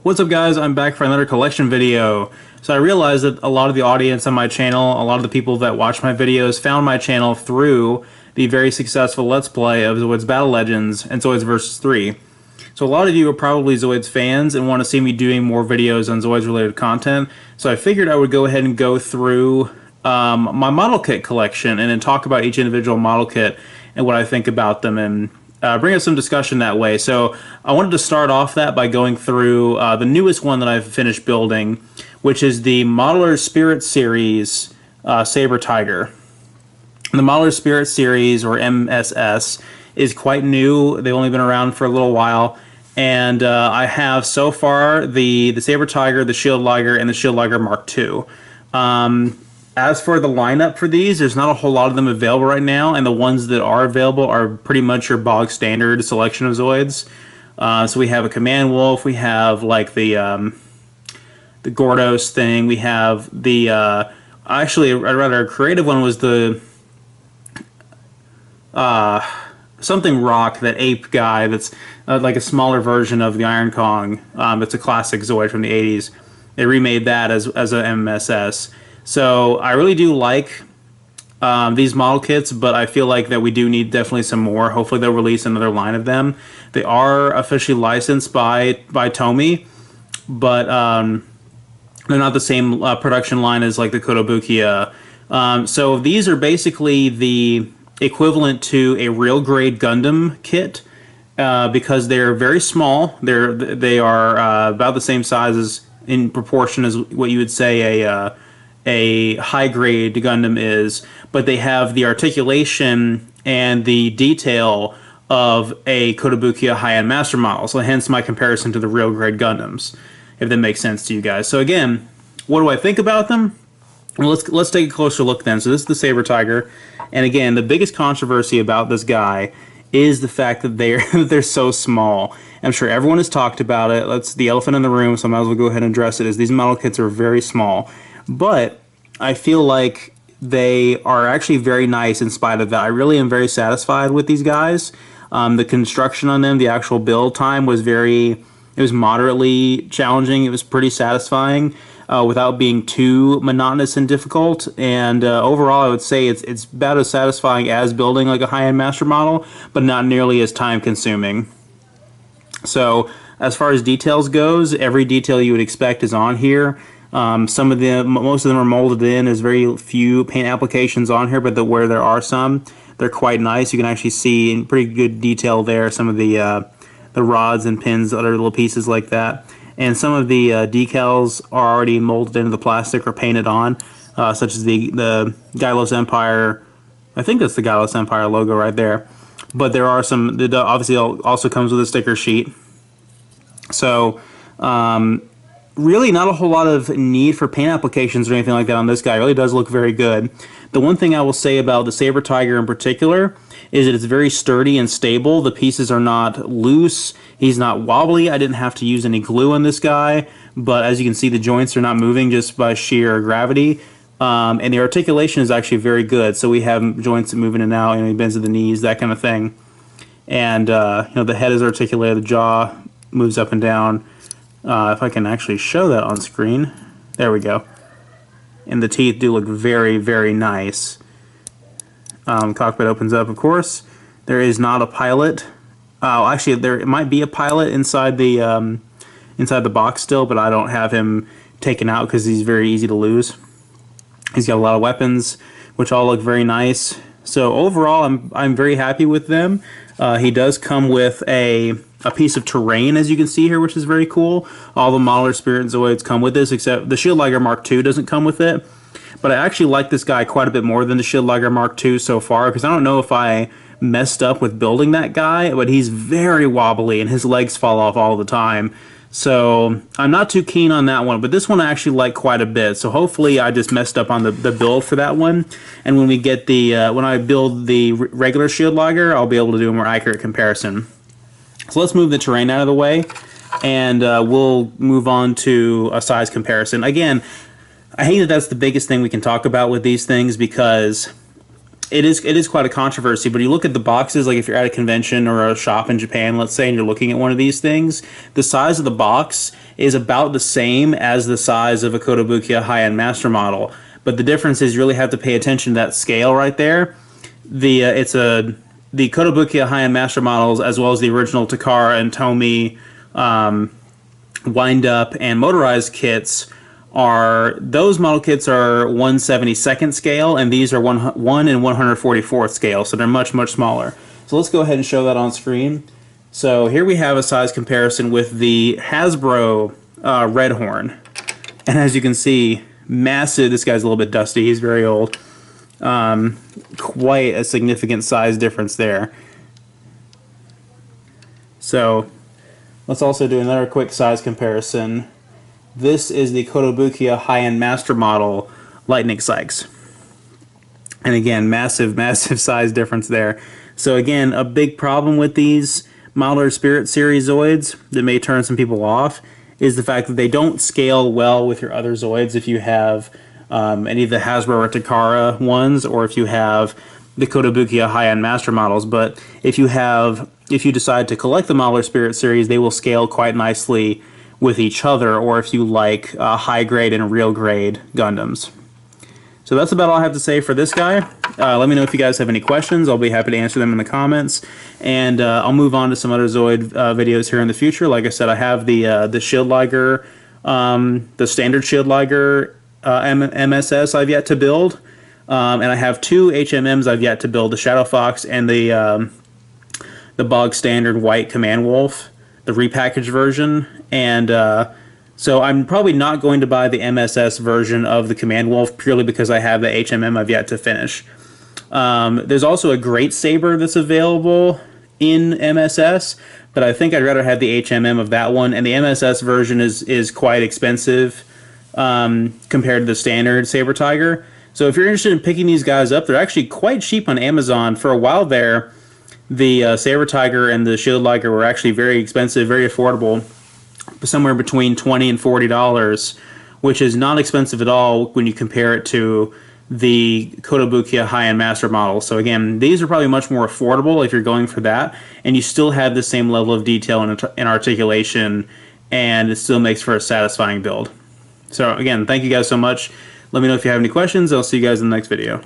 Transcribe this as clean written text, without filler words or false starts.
What's up guys, I'm back for another collection video. So I realized that a lot of the audience on my channel, a lot of the people that watch my videos found my channel through the very successful Let's Play of Zoids Battle Legends and Zoids vs. 3. So a lot of you are probably Zoids fans and want to see me doing more videos on Zoids related content. So I figured I would go ahead and go through my model kit collection and then talk about each individual model kit and what I think about them and bring us some discussion that way. So I wanted to start off that by going through the newest one that I've finished building, which is the Modeler Spirit Series Saber Tiger. The Modeler Spirit Series, or MSS, is quite new. They've only been around for a little while. And I have so far the Saber Tiger, the Shield Liger, and the Shield Liger Mark II. As for the lineup for these, there's not a whole lot of them available right now, and the ones that are available are pretty much your bog standard selection of Zoids. So we have a Command Wolf, we have like the Gordos thing, we have the actually a rather creative one was the something rock, that ape guy that's like a smaller version of the Iron Kong. It's a classic Zoid from the 80s. They remade that as an MSS. So I really do like these model kits, but I feel like that we do need definitely some more. Hopefully they'll release another line of them. They are officially licensed by Tomy, but they're not the same production line as like the Kotobukiya. So these are basically the equivalent to a real grade Gundam kit because they're very small. They are about the same size as in proportion as what you would say a high-grade Gundam is, but they have the articulation and the detail of a Kotobukiya high-end master model, so hence my comparison to the real-grade Gundams, if that makes sense to you guys. So again, what do I think about them? Well, let's take a closer look then. So this is the Saber Tiger, and again, the biggest controversy about this guy is the fact that they're so small. I'm sure everyone has talked about it. That's the elephant in the room, so I might as well go ahead and address it, is these model kits are very small. But I feel like they are actually very nice in spite of that. I really am very satisfied with these guys. The construction on them, the actual build time was moderately challenging. It was pretty satisfying without being too monotonous and difficult. And overall, I would say it's about as satisfying as building like a high-end master model, but not nearly as time-consuming. So as far as details goes, every detail you would expect is on here. Most of them are molded in. There's very few paint applications on here, but where there are some, they're quite nice. You can actually see in pretty good detail there some of the rods and pins, other little pieces like that. And some of the decals are already molded into the plastic or painted on, such as the Gylos Empire. I think that's the Gylos Empire logo right there. But there are some. It obviously also comes with a sticker sheet. So really not a whole lot of need for paint applications or anything like that on this guy. It really does look very good. The one thing I will say about the Saber Tiger in particular is that it's very sturdy and stable. The pieces are not loose. He's not wobbly. I didn't have to use any glue on this guy, but as you can see, the joints are not moving just by sheer gravity. And the articulation is actually very good. So we have joints moving in and out, he bends at the knees, that kind of thing. And the head is articulated, the jaw moves up and down. If I can actually show that on screen. There we go. And the teeth do look very, very nice. Cockpit opens up, of course. There is not a pilot. Actually, there might be a pilot inside the box still, but I don't have him taken out because he's very easy to lose. He's got a lot of weapons, which all look very nice. So overall, I'm very happy with them. He does come with a piece of terrain, as you can see here, which is very cool. All the Modeler Spirit Zoids come with this, except the Shield Liger Mark II doesn't come with it. But I actually like this guy quite a bit more than the Shield Liger Mark II so far, because I don't know if I messed up with building that guy, but he's very wobbly and his legs fall off all the time. So I'm not too keen on that one, but this one I actually like quite a bit. So hopefully I just messed up on the build for that one. And when we get when I build the regular Shield Liger, I'll be able to do a more accurate comparison. So let's move the terrain out of the way, and we'll move on to a size comparison. Again, I hate that that's the biggest thing we can talk about with these things, because it is quite a controversy, but you look at the boxes, like if you're at a convention or a shop in Japan, let's say, and you're looking at one of these things, the size of the box is about the same as the size of a Kotobukiya high-end master model. But the difference is you really have to pay attention to that scale right there. The Kotobukiya high-end master models, as well as the original Takara and Tomy wind-up and motorized kits, those model kits are 1/72nd scale, and these are 1 and 144th scale, so they're much, much smaller. So let's go ahead and show that on screen. So here we have a size comparison with the Hasbro Red Horn. And as you can see, massive. This guy's a little bit dusty. He's very old. Quite a significant size difference there. So let's also do another quick size comparison. This is the Kotobukiya high-end master model Lightning Sykes. And again, massive, massive size difference there. So again, a big problem with these Modeler Spirit Series Zoids that may turn some people off is the fact that they don't scale well with your other Zoids if you have any of the Hasbro or Takara ones, or if you have the Kotobukiya high-end master models. But if you decide to collect the Modeler Spirit Series, they will scale quite nicely with each other, or if you like high grade and real grade Gundams. So that's about all I have to say for this guy. Let me know if you guys have any questions. I'll be happy to answer them in the comments. And I'll move on to some other Zoid videos here in the future. Like I said, I have the Shield Liger, the standard Shield Liger MSS I've yet to build. And I have two HMMs I've yet to build, the Shadow Fox and the bog standard white Command Wolf, the repackaged version. And so I'm probably not going to buy the MSS version of the Command Wolf purely because I have the HMM I've yet to finish. There's also a Great Saber that's available in MSS, but I think I'd rather have the HMM of that one, and the MSS version is quite expensive compared to the standard Saber Tiger. So if you're interested in picking these guys up, they're actually quite cheap on Amazon. For a while there, the Saber Tiger and the Shield Liger were actually very expensive, very affordable, somewhere between $20 and $40, which is not expensive at all when you compare it to the Kotobukiya high-end master model. So again, these are probably much more affordable if you're going for that, and you still have the same level of detail and articulation, and it still makes for a satisfying build. So again, thank you guys so much. Let me know if you have any questions. I'll see you guys in the next video.